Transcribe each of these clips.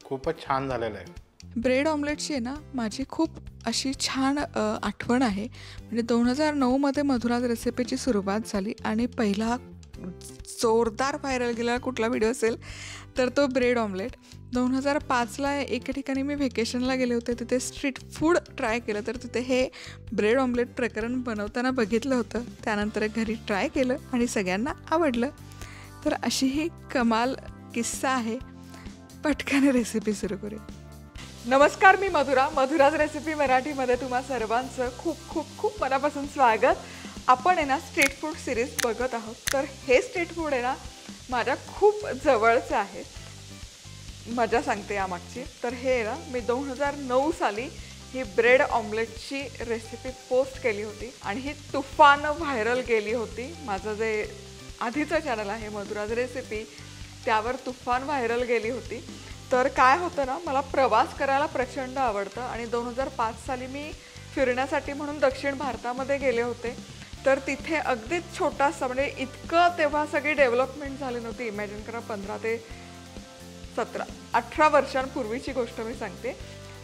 खूपच छान झालेलं आहे. ब्रेड ऑमलेटची आहे ना माझी खूप अशी छान आठवण आहे. म्हणजे 2009मध्ये मधुराज रेसिपीची सुरुवात झाली आणि पहिला जोरदार व्हायरल गेलेला कुठला व्हिडिओ असेल तर तो ब्रेड ऑमलेट. 2005ला एके ठिकाणी मी व्हेकेशनला गेले होते, तिथे स्ट्रीट फूड ट्राय केलं, तर तिथे हे ब्रेड ऑमलेट प्रकरण बनवताना बघितलं होतं. त्यानंतर घरी ट्राय केलं आणि सगळ्यांना आवडलं. तर अशी ही कमाल किस्सा आहे. पटकन रेसिपी सुरू करूया. नमस्कार, मी मधुराज रेसिपी मराठीमध्ये तुम्हा सर्वांचं खूप खूप खूप मनापासून स्वागत. आपण आहे ना स्ट्रीट फूड सिरीज बघत आहोत. तर हे स्ट्रीट फूड आहे ना माझ्या खूप जवळचं आहे. मजा सांगते यामागची. तर हे ना मी 2009 साली ही ब्रेड ऑमलेटची रेसिपी पोस्ट केली होती आणि ही तुफान व्हायरल गेली होती. माझं जे आधीचं चॅनल आहे मधुराज रेसिपी, त्यावर तुफान व्हायरल गेली होती. तर काय होतं ना, मला प्रवास करायला प्रचंड आवडतं आणि 2005 साली मी फिरण्यासाठी म्हणून दक्षिण भारतामध्ये गेले होते. तर तिथे अगदीच छोटासा, म्हणजे इतकं तेव्हा सगळी डेव्हलपमेंट झाली नव्हती. इमॅजिन करा, 15 ते 18 वर्षांपूर्वीची गोष्ट मी सांगते.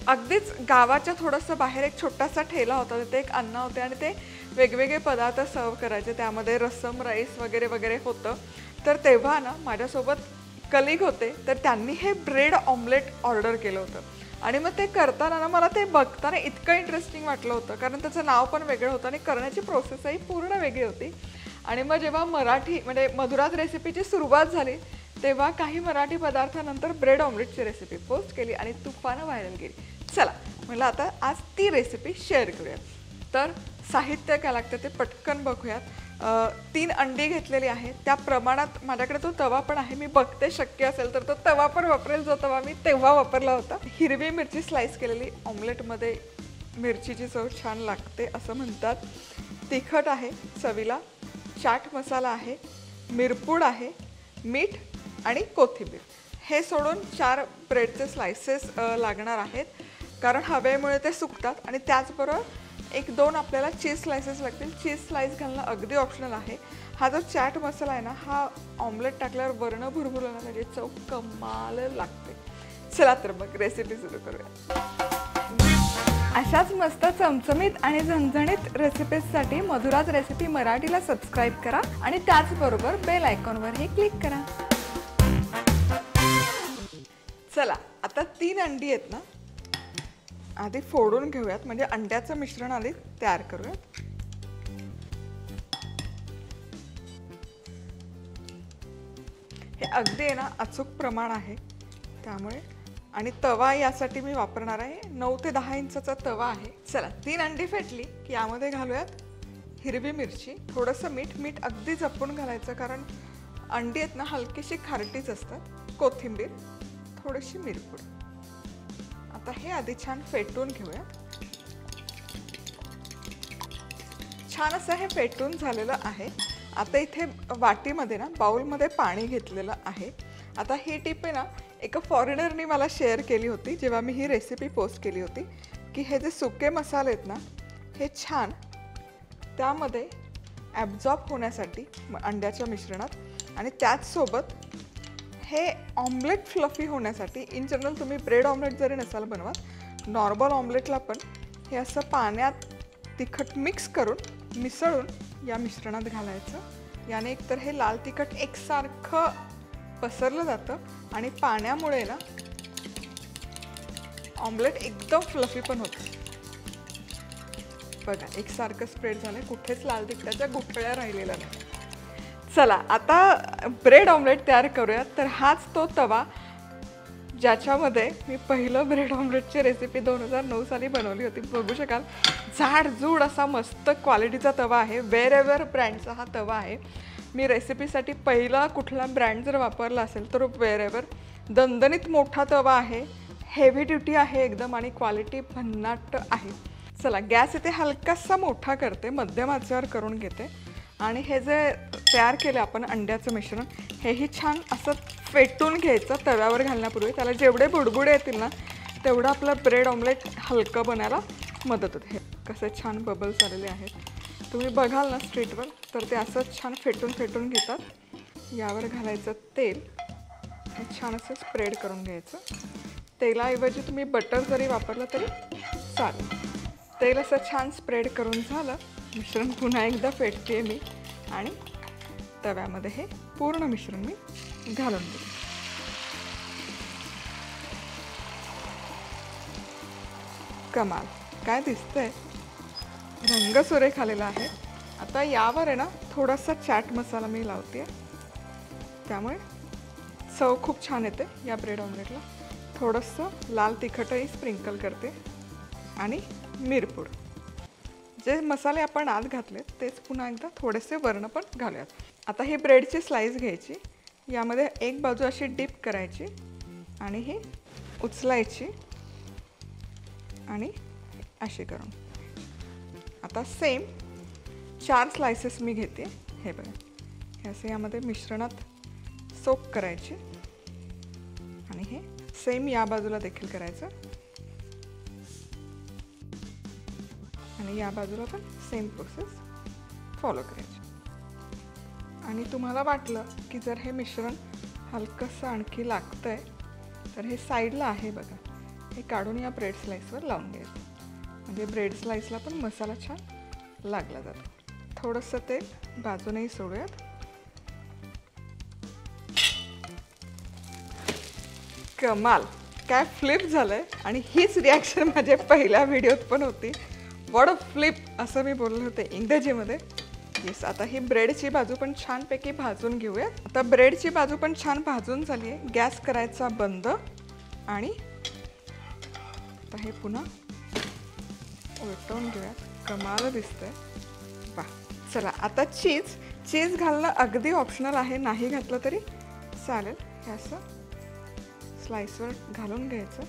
अगदीच गावाच्या थोडंसं बाहेर एक छोटासा ठेला होता, तिथे एक अण्णा होते आणि ते वेगवेगळे पदार्थ सर्व करायचे. त्यामध्ये रसम, राईस वगैरे वगैरे होतं. तर तेव्हा ना माझ्यासोबत कलिग होते, तर त्यांनी हे ब्रेड ऑमलेट ऑर्डर केलं होतं. आणि मग ते करताना ना मला ते बघताना इतकं इंटरेस्टिंग वाटलं होतं, कारण त्याचं नाव पण वेगळं होतं आणि करण्याची प्रोसेसही पूर्ण वेगळी होती. आणि मग जेव्हा मराठी म्हणजे मधुराज रेसिपीची सुरुवात झाली, तेव्हा काही मराठी पदार्थानंतर ब्रेड ऑमलेटची रेसिपी पोस्ट केली आणि तुफान व्हायरल गेली. चला, म्हटलं आता आज ती रेसिपी शेअर करूयात. तर साहित्य काय लागतं ते पटकन बघूयात. 3 अंडी घेतलेली आहेत. त्या प्रमाणात माझ्याकडे तो तवा पण आहे. मी बघते शक्य असेल तर तो तवा पण वापरेल, जो तवा मी तेव्हा वापरला होता. हिरवी मिरची स्लाइस केलेली. ऑमलेटमध्ये मिरचीची चव छान लागते असं म्हणतात. तिखट आहे चवीला. चाट मसाला आहे. मिरपूड आहे. मीठ आणि कोथिंबीर. हे सोडून 4 ब्रेडचे स्लाइसेस लागणार आहेत, कारण हवेमुळे ते सुकतात. आणि त्याचबरोबर 1-2 आपल्याला चीज स्लाइसेस लागतील. चीज स्लाइस घालणं अगदी ऑप्शनल आहे. हा जो चाट मसाला आहे ना, हा ऑमलेट टाकल्यावर वर्ण भुरभुरला ना त्याची चव कमाल लागते. चला तर मग रेसिपी सुरू करूया. अशाच मस्त चमचमीत आणि झणझणीत रेसिपीजसाठी मधुराज रेसिपी मराठीला सबस्क्राईब करा आणि त्याचबरोबर बेल आयकॉनवरही क्लिक करा. चला, आता 3 अंडी आहेत ना, आधी फोडून घेऊयात, म्हणजे अंड्याचं मिश्रण आधी तयार करूयात. हे अगदी आहे ना अचूक प्रमाण आहे त्यामुळे. आणि तवा यासाठी मी वापरणार आहे 9 ते 10 इंचाचा तवा आहे. चला, 3 अंडी फेटली की यामध्ये घालूयात हिरवी मिरची, थोडंसं मीठ अगदी जपून घालायचं, कारण अंडी आहेत ना हलकीशी खारटीच असतात. कोथिंबीर, थोडीशी मिरपूड. आता हे आधी छान फेटून घेऊया. छान असं हे फेटून झालेलं आहे. आता इथे वाटीमध्ये ना, बाउलमध्ये पाणी घेतलेलं आहे. आता ही टिप आहे ना एका फॉरेनरनी मला शेअर केली होती जेव्हा मी ही रेसिपी पोस्ट केली होती, की हे जे सुके मसाले आहेत ना, हे छान त्यामध्ये ॲब्झॉर्ब होण्यासाठी अंड्याच्या मिश्रणात, आणि त्याचसोबत हे ऑमलेट फ्लफी होण्यासाठी. इन जनरल तुम्ही ब्रेड ऑमलेट जरी नसाल बनवत, नॉर्मल ऑमलेटला पण हे असं पाण्यात तिखट मिक्स करून मिसळून या मिश्रणात घालायचं. याने एकतर हे लाल तिखट एकसारखं पसरलं जातं आणि पाण्यामुळे ना ऑमलेट एकदम फ्लफी पण होतं. बघा, एकसारखं स्प्रेड झालं, कुठेच लाल तिखटाच्या गुठळ्या राहिलेल्या नाही. चला, आता ब्रेड ऑमलेट तयार करूयात. तर हाच तो तवा ज्याच्यामध्ये मी पहिलं ब्रेड ऑमलेटची रेसिपी 2009 साली बनवली होती. बघू शकाल, जाडजूड असा मस्त क्वालिटीचा तवा आहे. वेरेवर ब्रँडचा हा तवा आहे. मी रेसिपीसाठी पहिला कुठला ब्रँड जर वापरला असेल तर वेरेवर. दणदणीत मोठा तवा आहे, हेवी ड्युटी आहे एकदम, आणि क्वालिटी भन्नाट आहे. चला, गॅस इथे हलकासा मोठा करते, मध्यम आचेवर करून घेते. आणि हे जे तयार केलं आपण अंड्याचं मिश्रण, हेही छान असं फेटून घ्यायचं तव्यावर घालण्यापूर्वी. त्याला जेवढे बुडबुडे येतील ना, तेवढं आपलं ब्रेड ऑमलेट हलकं बनायला मदत होते. हे कसे छान बबल्स आलेले आहेत, तुम्ही बघाल ना स्ट्रीटवर, तर ते असं छान फेटून घेतात. यावर घालायचं तेल, हे छान असं स्प्रेड करून घ्यायचं. तेलाऐवजी तुम्ही बटर जरी वापरलं तरी चालेल. तेल असं छान स्प्रेड करून झालं. मिश्रण पुन्हा एकदा फेटते मी आणि तव्यामध्ये हे पूर्ण मिश्रण मी घालून देते. कमाल, काय दिसतंय, रंग सुरेख आलेला आहे. आता यावर आहे ना थोडासा चाट मसाला मी लावते, त्यामुळे चव खूप छान येते या ब्रेड ऑमलेटला. थोडंसं लाल तिखटही स्प्रिंकल करते आणि मिरपूड. जे मसाले आपण आत घातले तेच पुन्हा एकदा थोडेसे वर्ण पण घालूयात. आता ही ब्रेडची स्लाइस घ्यायची, यामध्ये एक बाजू अशी डिप करायची आणि ही उचलायची आणि अशी करून. आता सेम 4 स्लाइसेस मी घेते. हे बघा, हे असे यामध्ये मिश्रणात सोक करायचे आणि हे सेम या बाजूला देखील करायचं आणि या बाजूला पण सेम प्रोसेस फॉलो करायची. आणि तुम्हाला वाटलं की जर हे मिश्रण हलकंसं आणखी लागतंय तर हे साईडला आहे बघा, हे काढून या ब्रेड स्लाइसवर लावून घ्यायचं, म्हणजे ब्रेड स्लाइसला पण मसाला छान लागला जातो. थोडंसं तेल बाजूनेही सोडूयात. कमाल, काय फ्लिप झालंय. आणि हीच रिॲक्शन माझ्या पहिल्या व्हिडिओत पण होती. व्हॉट अ फ्लिप असं मी बोलले होते इंग्रजीमध्ये. येस, आता ही ब्रेडची बाजू पण छानपैकी भाजून घेऊया. आता ब्रेडची बाजू पण छान भाजून झाली आहे. गॅस करायचा बंद आणि आता हे पुन्हा उलटवून घेऊयात. कमाल दिसतंय. वाह, चला आता चीज घालणं अगदी ऑप्शनल आहे, नाही घातलं तरी चालेल. हे असं स्लाइसवर घालून घ्यायचं.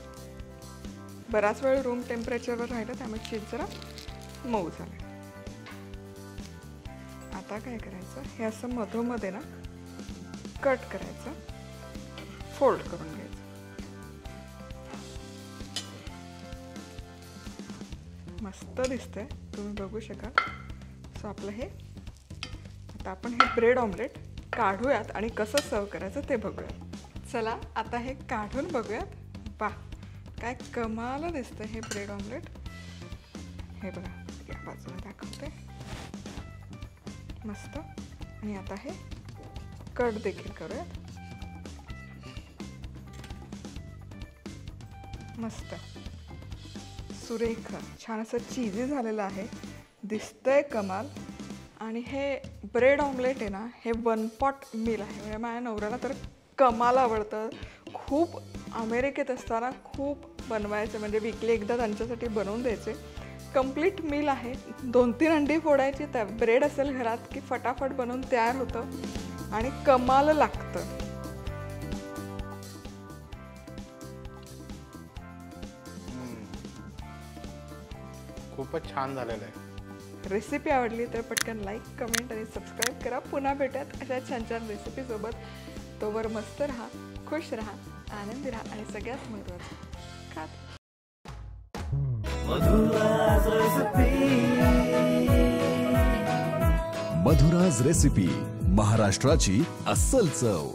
बराच वेळ रूम टेम्परेचरवर राहिलं त्यामुळे चीज जरा मऊ झालं. आता काय करायचं, हे असं मधोमध्ये ना कट करायचं, फोल्ड करून घ्यायचं. मस्त दिसतंय, तुम्ही बघू शकाल. सो आपलं हे आता आपण हे ब्रेड ऑमलेट काढूयात आणि कसं सर्व करायचं ते बघूयात. चला आता हे काढून बघूयात. वाह, काय कमाल दिसतंय हे ब्रेड ऑमलेट. हे बघा, या बाजूला दाखवते, मस्त. आणि आता हे कट देखील करूयात. मस्त, सुरेख, छान असं चीजी झालेलं आहे, दिसतंय कमाल. आणि हे ब्रेड ऑमलेट आहे ना, हे 1 पॉट मील आहे. म्हणजे माझ्या नवऱ्याला तर कमाल आवडतं. खूप अमेरिकेत असताना खूप बनवायचं, म्हणजे वीकली एकदा त्यांच्यासाठी बनवून द्यायचे. कंप्लीट मील आहे. 2-3 अंडी फोडायची, त्या ब्रेड असेल घरात की फटाफट बनवून तयार होतं आणि कमाल लागतं. खूपच छान झालेलं आहे. रेसिपी आवडली तर पटकन लाईक, कमेंट आणि सबस्क्राईब करा. पुन्हा भेटूयात अशा छान छान रेसिपीसोबत. तोवर मस्त राहा, खुश राहा, आनंदी राहा आणि सगळ्यात महत्त्वाचं खात. मधुराज रेसिपी, महाराष्ट्राची अस्सल चव.